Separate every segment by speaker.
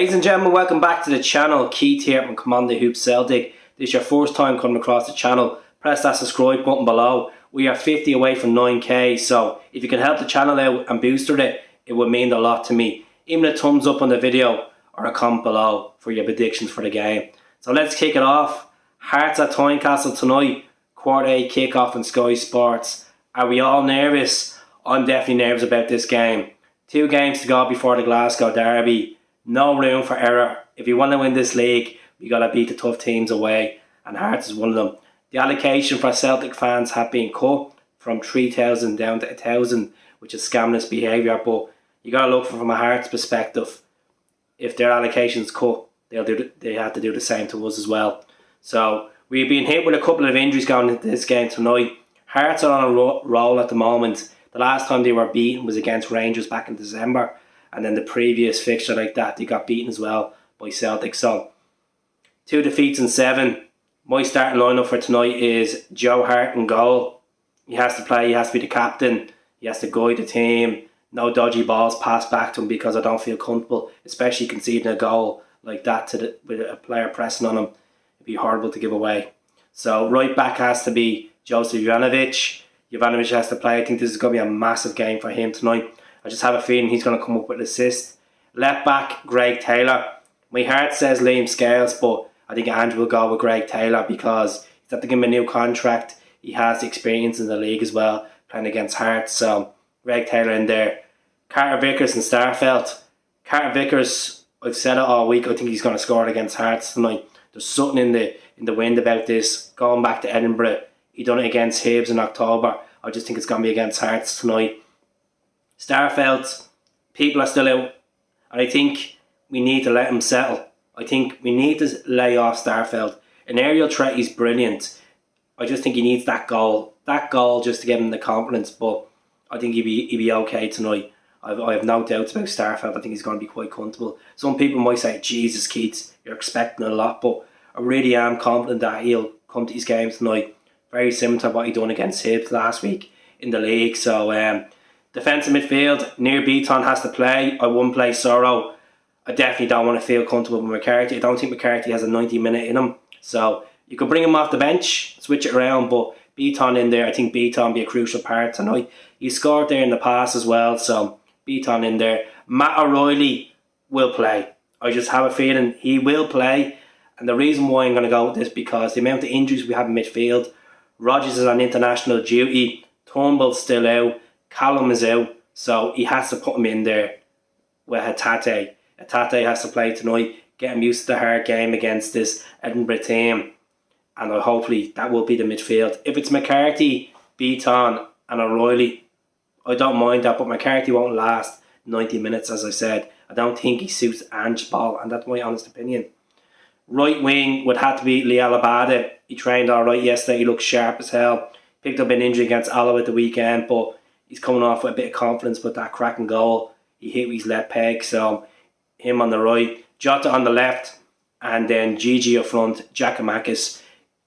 Speaker 1: Ladies and gentlemen, welcome back to the channel. Keith here from Commander Hoop Celtic. This is your first time coming across the channel. Press that subscribe button below. We are 50 away from 9k, so if you can help the channel out and booster it, it would mean a lot to me. Even a thumbs up on the video or a comment below for your predictions for the game. So let's kick it off. Hearts at Tynecastle tonight. Quarter 8 kick-off on Sky Sports. Are we all nervous? I'm definitely nervous about this game. 2 games to go before the Glasgow derby. No room for error. If you want to win this league, you got to beat the tough teams away, and Hearts is one of them. The allocation for Celtic fans have been cut from 3,000 down to 1,000, which is scandalous behaviour. But you got to look from a Hearts perspective. If their allocation's cut, they have to do the same to us as well. So we've been hit with a couple of injuries going into this game tonight. Hearts are on a roll at the moment. The last time they were beaten was against Rangers back in December. And then the previous fixture like that, they got beaten as well by Celtic. So 2 defeats in 7. My starting lineup for tonight is Joe Hart in goal. He has to play, he has to be the captain. He has to guide the team. No dodgy balls passed back to him because I don't feel comfortable, especially conceding a goal like that with a player pressing on him. It'd be horrible to give away. So right back has to be Joseph Jovanovic. Jovanovic has to play. I think this is going to be a massive game for him tonight. I just have a feeling he's going to come up with an assist. Left back, Greg Taylor. My heart says Liam Scales, but I think Andrew will go with Greg Taylor because he's had to give him a new contract. He has experience in the league as well, playing against Hearts. So Greg Taylor in there. Carter Vickers and Starfelt. Carter Vickers, I've said it all week, I think he's going to score against Hearts tonight. There's something in the wind about this. Going back to Edinburgh, he done it against Hibs in October. I just think it's going to be against Hearts tonight. Starfelt, people are still out, and I think we need to let him settle. I think we need to lay off Starfelt. An aerial threat, he's brilliant. I just think he needs that goal. That goal just to give him the confidence, but I think he'd be okay tonight. I have no doubts about Starfelt. I think he's going to be quite comfortable. Some people might say, Jesus Keats, you're expecting a lot, but I really am confident that he'll come to his game tonight. Very similar to what he done against Hibs last week in the league. So defensive midfield, Near Beaton has to play. I wouldn't play Sorrow. I definitely don't want to feel comfortable with McCarthy. I don't think McCarthy has a 90-minute in him. So you could bring him off the bench, switch it around, but Beaton in there, I think Beaton be a crucial part tonight. He scored there in the past as well, so Beaton in there. Matt O'Reilly will play. I just have a feeling he will play. And the reason why I'm going to go with this because the amount of injuries we have in midfield. Rodgers is on international duty. Turnbull's still out. Callum is out, so he has to put him in there with Hatate. Hatate has to play tonight, get him used to the hard game against this Edinburgh team, and hopefully that will be the midfield. If it's McCarthy, Beaton and O'Reilly, I don't mind that, but McCarthy won't last 90 minutes as I said. I don't think he suits Ange's ball, and that's my honest opinion. Right wing would have to be Liel Abada. He trained alright yesterday, he looked sharp as hell. Picked up an injury against Alloa at the weekend, but he's coming off with a bit of confidence with that cracking goal. He hit with his left peg, so him on the right, Jota on the left, and then Gigi up front, Giakoumakis.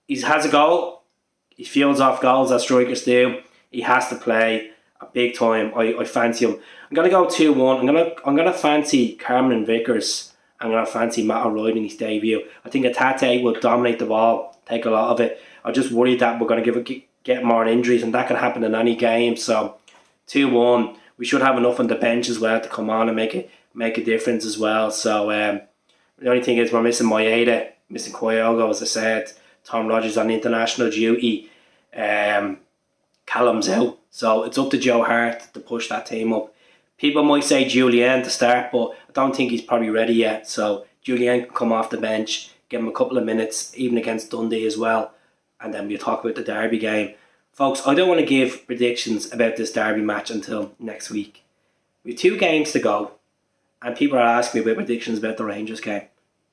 Speaker 1: He has a goal. He fields off goals as strikers do. He has to play a big time. I fancy him. I'm gonna go 2-1. I'm gonna fancy Cameron Vickers. I'm gonna fancy Matt O'Reilly in his debut. I think Hatate will dominate the ball, take a lot of it. I'm just worried that we're gonna get more injuries, and that can happen in any game. So 2-1. We should have enough on the bench as well to come on and make a difference as well. So the only thing is we're missing Maeda, missing Kyogo, as I said. Tom Rodgers on international duty. Callum's out. So it's up to Joe Hart to push that team up. People might say Julian to start, but I don't think he's probably ready yet. So Julian can come off the bench, give him a couple of minutes, even against Dundee as well. And then we'll talk about the derby game. Folks, I don't want to give predictions about this derby match until next week. We have 2 games to go, and people are asking me about predictions about the Rangers game.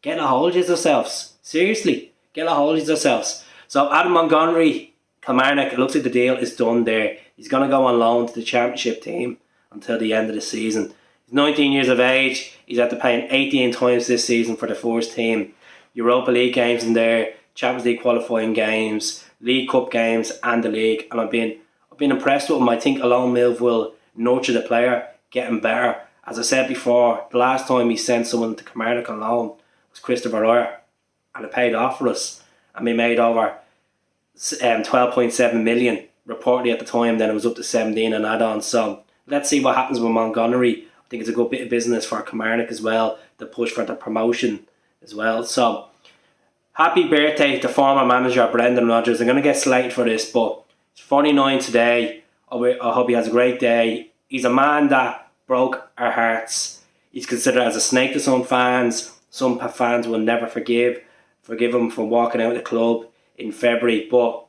Speaker 1: Get a hold of yourselves. Seriously, get a hold of yourselves. So Adam Montgomery, Kilmarnock, it looks like the deal is done there. He's going to go on loan to the championship team until the end of the season. He's 19 years of age. He's after playing 18 times this season for the first team. Europa League games in there, Champions League qualifying games, League Cup games and the league, and I've been impressed with him. I think a loan move will nurture the player, get him better, As I said before, the last time we sent someone to Kilmarnock on loan was Christopher Royer, and it paid off for us, and we made over 12.7 million reportedly at the time. Then it was up to 17 and add-ons. So let's see what happens with Montgomery. I think it's a good bit of business for Kilmarnock as well, the push for the promotion as well. So happy birthday to former manager Brendan Rodgers. I'm going to get slated for this, but he's 49 today. I hope he has a great day. He's a man that broke our hearts. He's considered as a snake to some fans. Some fans will never forgive him for walking out of the club in February. But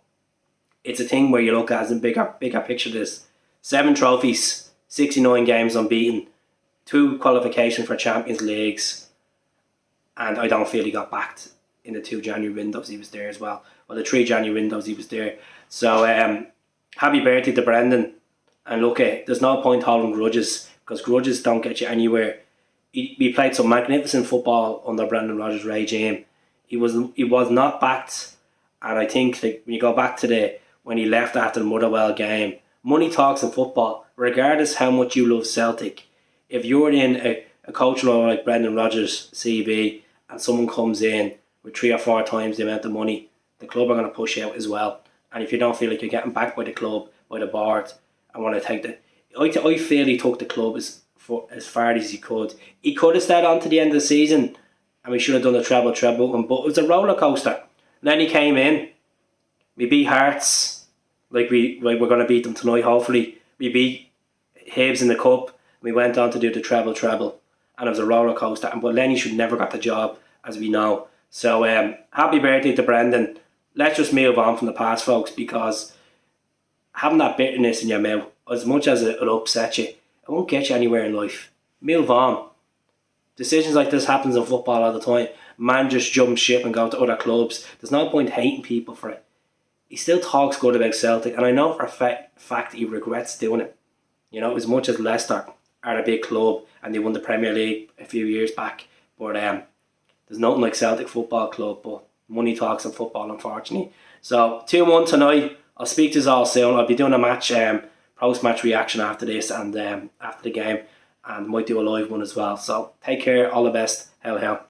Speaker 1: it's a thing where you look at as a bigger picture. This 7 trophies, 69 games unbeaten, 2 qualifications for Champions Leagues, and I don't feel he got backed in the 2 January windows he was there as well. Well, the 3 January windows he was there. So happy birthday to Brendan. And look, there's no point holding grudges, because grudges don't get you anywhere. We played some magnificent football under Brendan Rodgers' regime. He was not backed, and I think that when you go back to when he left after the Motherwell game, money talks in football. Regardless how much you love Celtic, if you're in a coach role like Brendan Rodgers' CV and someone comes in with 3 or 4 times the amount of money, the club are going to push you out as well. And if you don't feel like you're getting backed by the club, by the board, and want to take I feel he took the club as far as he could. He could have stayed on to the end of the season, and we should have done a treble, but it was a roller coaster. Then he came in. We beat Hearts, like we're going to beat them tonight. Hopefully, we beat Hibs in the cup. We went on to do the treble, and it was a roller coaster. But Lenny should never got the job, as we know. So happy birthday to Brendan. Let's just move on from the past, folks, because having that bitterness in your mouth, as much as it'll upset you, it won't get you anywhere in life. Move on. Decisions like this happens in football all the time. Man just jump ship and go to other clubs. There's no point hating people for it. He still talks good about Celtic, and I know for a fact he regrets doing it. You know, as much as Leicester are a big club and they won the Premier League a few years back, but there's nothing like Celtic Football Club. But money talks in football, unfortunately. So 2-1 tonight. I'll speak to you all soon. I'll be doing a match post-match reaction after this and after the game, and might do a live one as well. So take care, all the best. Hell.